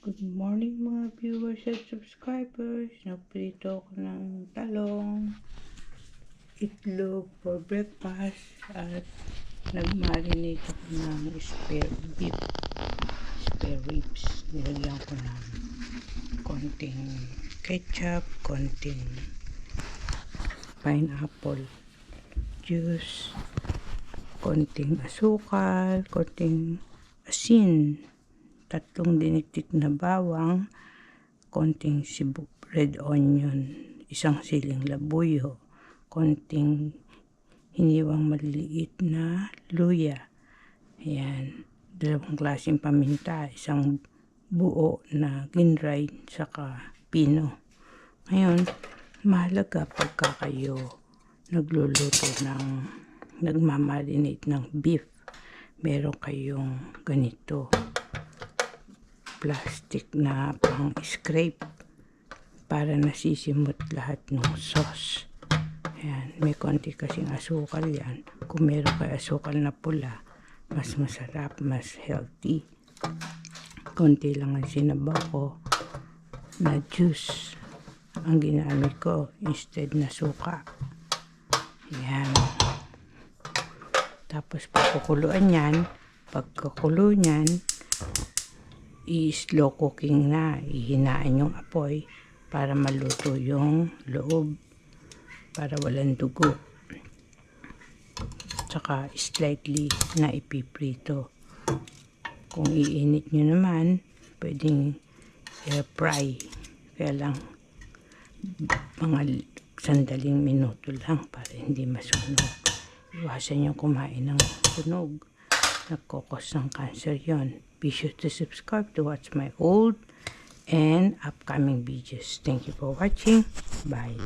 Good morning mga viewers at subscribers. Nagprito ako ng talong, itlog for breakfast at nagmarinate ako ng spare beef, spare ribs. Nilagyan ko ng konting ketchup, konting pineapple juice, konting asukal, konting asin, 3 dinikdik na bawang, konting red onion, 1 siling labuyo, konting hiniwang maliliit na luya. Ayan, 2 klaseng paminta, 1 buo na ginrind, saka pino. Ngayon, mahalaga pagka kayo nagluluto nagmamarinate ng beef, meron kayong ganito plastic na pang scrape para nasisimot lahat ng sauce. Ayan, may konti kasing asukal yan. Kung meron kayo asukal na pula, mas masarap, mas healthy. Konti lang ang sinabaw ko na juice ang ginamit ko instead na suka. Ayan. Tapos pagkukuluan yan, pagkakulo nyan, i-slow cooking na, ihinaan yung apoy para maluto yung loob, para walang dugo. Tsaka slightly na ipiprito. Kung iinit nyo naman, pwedeng air fry, kaya lang mga sandaling minuto lang para hindi masunog. Iwasan yung kumain ng sunog, nagkokos ng cancer yon. Be sure to subscribe to watch my old and upcoming videos. Thank you for watching. Bye.